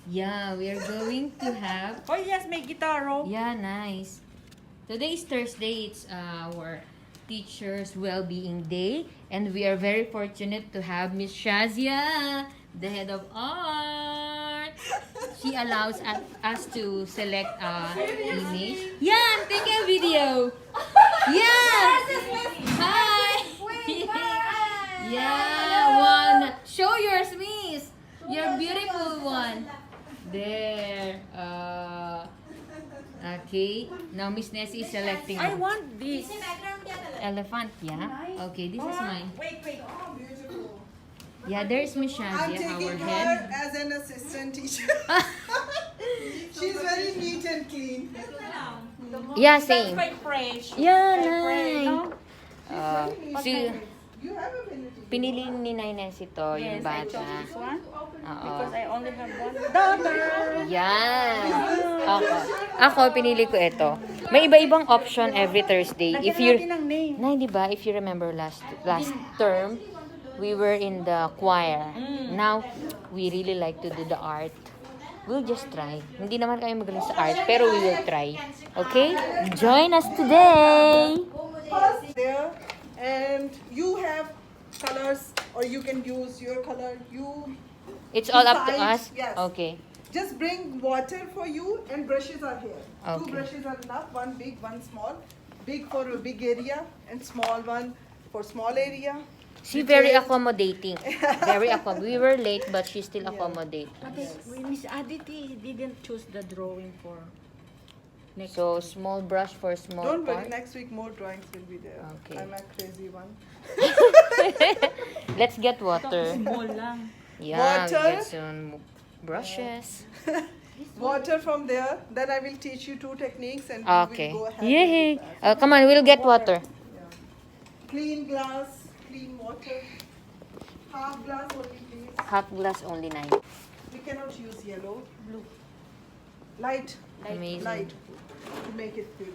Yeah, we are going to have. Oh yes, may gitaro. Yeah, nice. Today is Thursday. It's our Teachers Well-Being Day, and we are very fortunate to have Miss Shazia, the head of art. She allows us to select image. Yeah, I'm taking a video. Yeah. Hi. Yeah, one. Show yours, Miss. Your beautiful one. There. Okay. Now Miss Nessie is selecting. I want this. Elephant, yeah. Okay, this is mine. Wait. Yeah, there's Miss I'm Shazia, our taking her head. as an assistant teacher. She's very neat and clean. Yeah, That's same. my fresh. Yeah, Pray, nice. no? Si, You have ability. pinili ni Nay Nessie to, yung Yes, I bata. chose this one Oo. because I only have one daughter. Yan. Ako, pinili ko ito. May iba-ibang option every Thursday. If you Lagyan natin ng name. Nay, di ba, if you remember last term, we were in the choir. Now, we really like to do the art. We'll just try. Hindi naman kami magaling sa art, pero we will try. Okay? Join us today! First there, and you have colors, or you can use your color. You It's all up to decide. us? Yes. Okay. just bring water for you, and brushes are here. Okay. 2 brushes are enough. One big, one small. Big for a big area, and small one for small area. She very Detailed. accommodating. Very We were late, but she still accommodate. Okay, Miss Aditi didn't choose the drawing for next. So, small brush for small Don't worry, part. next week more drawings will be there. Okay. I'm a crazy one. Let's get water. Small lang. Yeah, Water. we get some brushes. Water from there. Then I will teach you 2 techniques, and Okay. we will go ahead. Yay! with that. Come on, we'll get water. Clean glass, clean water. Half glass only, please. Half glass only 9. We cannot use yellow. Blue. Light. Amazing. Light. To make it big.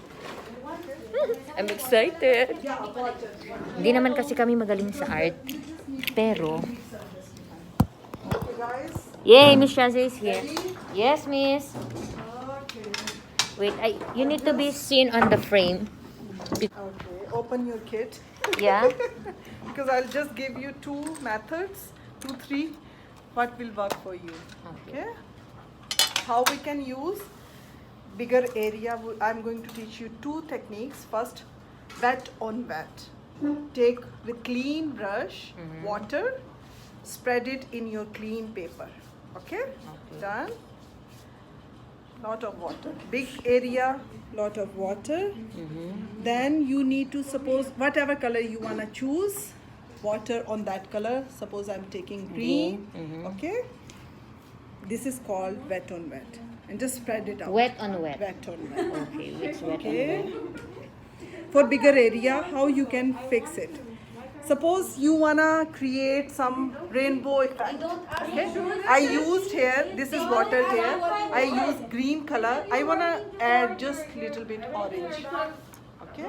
I'm excited. Yeah, water. Hindi naman kasi kami magaling sa art. Pero, Okay, guys. yay, Miss Shazia is here. Ready? Yes, Miss. Okay. Wait, you need to be seen on the frame. Okay. Open your kit. Yeah? Because I'll just give you 2 methods, 2, 3, what will work for you. Okay? How we can use bigger area. I'm going to teach you 2 techniques. First, wet on wet. Take with clean brush, water, spread it in your clean paper. Okay? Done. Lot of water. Big area, lot of water. Then you need to suppose whatever color you want to choose, water on that color. Suppose I'm taking green. Okay? This is called wet on wet. And just spread it out. Wet on wet. Wet on wet. Okay, it's wet on Okay? wet. For bigger area, how you can fix it? Suppose you wanna create some rainbow effect. Okay? I used here, this is water here. I use green color. I wanna add just little bit orange. Okay?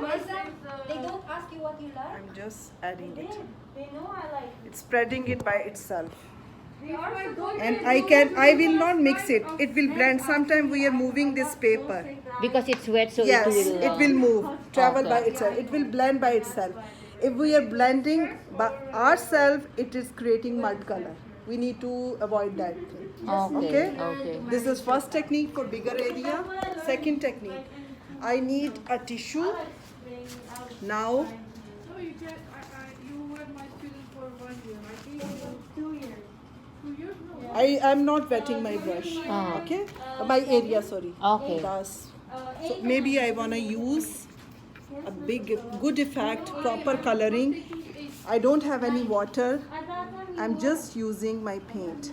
They don't ask you what you like. I'm just adding it. They know I like. It's spreading it by itself. They are supposed And I will not mix it. It will blend. Sometimes we are moving this paper. Because it's wet, so Yes, it will... it will move, travel by Okay. itself. It will blend by itself. If we are blending by ourselves, it is creating mud color. We need to avoid that thing. Okay, okay. This is first technique for bigger area. Second technique, I need a tissue. Now, No, you can. You were my student for 1 year. I think it was 2 years. 2 years. No. I am not wetting my brush. Ah. Okay, my area. Sorry. Okay. Thus, so maybe I wanna use a big, good effect, proper coloring. I don't have any water. I'm just using my paint.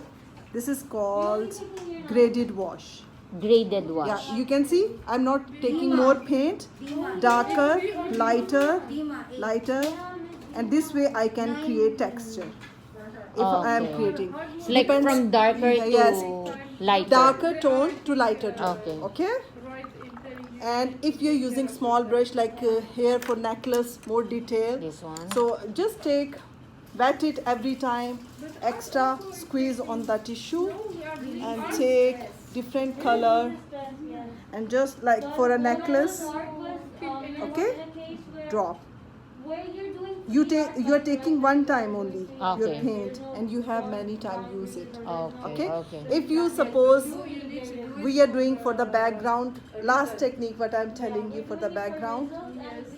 This is called graded wash. Graded wash. Yeah, you can see I'm not taking more paint. Darker, lighter, lighter, and this way I can create texture. If I am Okay. creating. It's like Depends- from darker Yes. to lighter. Darker tone to lighter tone. Okay. Okay? And if you're using small brush like here for necklace, more detail. This one. So just take wet it every time, extra squeeze on the tissue and take different color and just like for a necklace, okay, drop. You are taking one time only your Okay. paint and you have many time use it. Okay, okay. If you suppose we are doing for the background, last technique what I'm telling you for the background,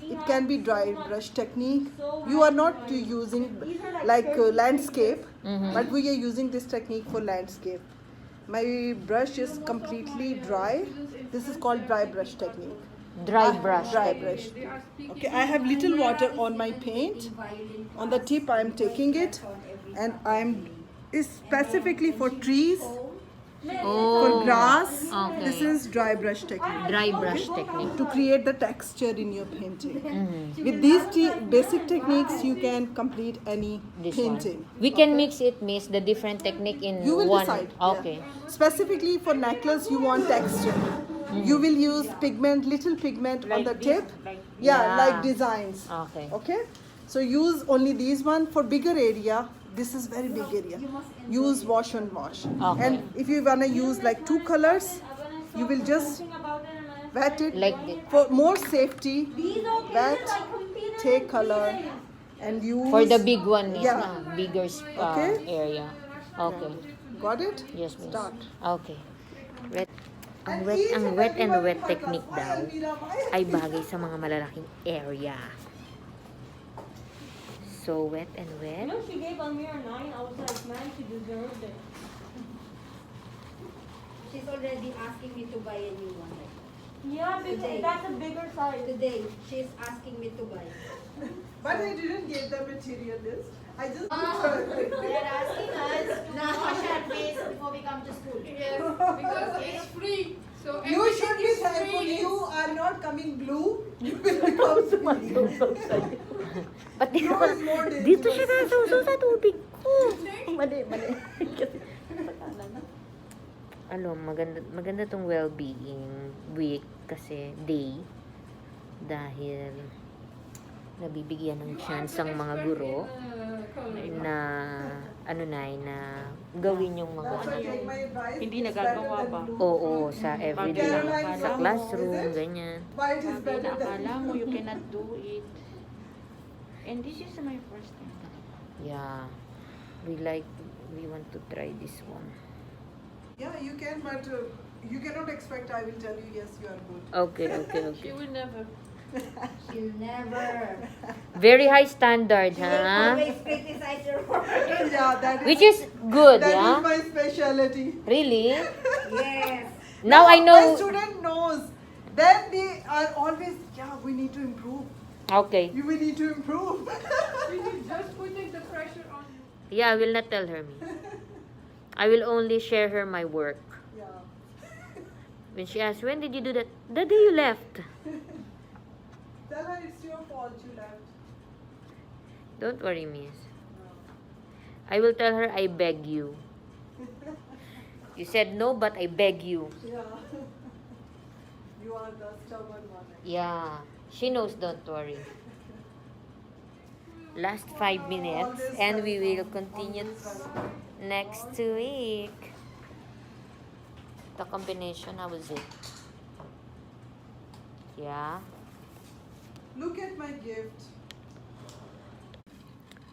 it can be dry brush technique. You are not using like landscape, but we are using this technique for landscape. My brush is completely dry. This is called dry brush technique. Dry brush. Dry technique. brush. Okay, I have little water on my paint. On the tip I am taking it and it's specifically for trees, for grass. Okay. This is dry brush technique Dry brush technique. to create the texture in your painting. With these basic techniques you can complete any This painting. one. We can mix it, miss, the different technique in You will one. decide. yeah. Okay. Specifically for necklace, you want texture. You will use pigment, little pigment on the tip. Yeah. Like designs. Okay. Okay. So use only these one for bigger area. This is very big area. Use wash and wash. Okay. And if you wanna use like 2 colors, you will just wet it Like this. for more safety. Wet, take color, and use. For the big one, miss, Yeah. na, bigger Okay. area. Okay. Got it? Yes, miss. Start. Okay. Wet. Ang wet and wet technique daw ay bagay sa mga malalaking area. So, wet and wet. She gave Amir 9. I was like, man, she deserved it. She's already asking me to buy a new one. Yeah, because that's a bigger size. Today, she's asking me to buy. But I didn't get the material list. I just. They're asking us to wash our face before we come to school. Yes, because it's free. So You everything should be is thankful free. you are not coming blue. You will become free. Ba't di Blue ako, is more dangerous. dito siya nasuso sa tubig ko. Mali. Ano, maganda tong well-being week kasi day dahil nabibigyan ng chance ang mga guro na na gawin yung mga That's why take my advice. Hindi It's nagagawa better ba? than blue. oo sa everyday Caroline sa Brown, classroom is it? ganyan. White is Sabi better na than akala mo, you cannot do it. And this is my first time. Yeah, we want to try this one. Yeah, you can, but you cannot expect I will tell you yes, you are good. Okay. She will never. She'll never. Very high standard, She'll ha? always criticize your work. Yeah, that is. Which is good, that yeah? is my specialty. Really? Yes. Now I My know. student knows. Then they are always, yeah, we need to improve. Okay. We need to improve. This is just putting the pressure on you. Yeah, I will not tell her me. I will only share her my work. Yeah. When she asks, when did you do that? The day you left. Tell her it's your fault you left. Don't worry, miss. I will tell her I beg you. You said no, but I beg you. Yeah. You are the stubborn one. Yeah, she knows, don't worry. Last 5 minutes and we will continue next week. The combination, how was it? Yeah. Look at my gift.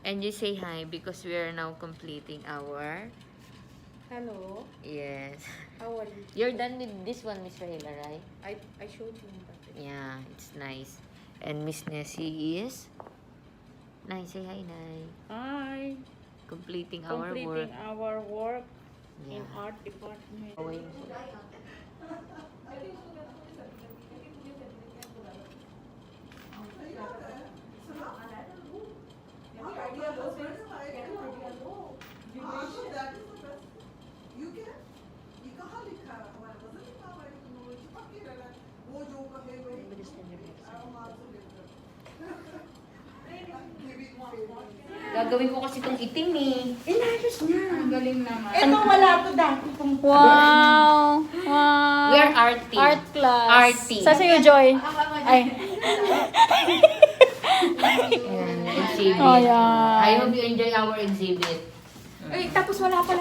And you say hi because we are now completing our... Hello. Yes. How are you? You're done with this one, Miss Rahila, right? I showed you. Yeah, it's nice. And Miss Nessie is... Nay, say hi, Nay. Hi. Completing our work. Completing our work in Yeah. art department. Away. Gagawin ko kasi itong itim eh. Ito wala to dati. Wow! Wow! We are arty. Art class. Arty. Sa sa'yo, Joy? Ay. Ayan, exhibit. Oh, yeah. I hope you enjoy our exhibit. Ay, tapos wala pala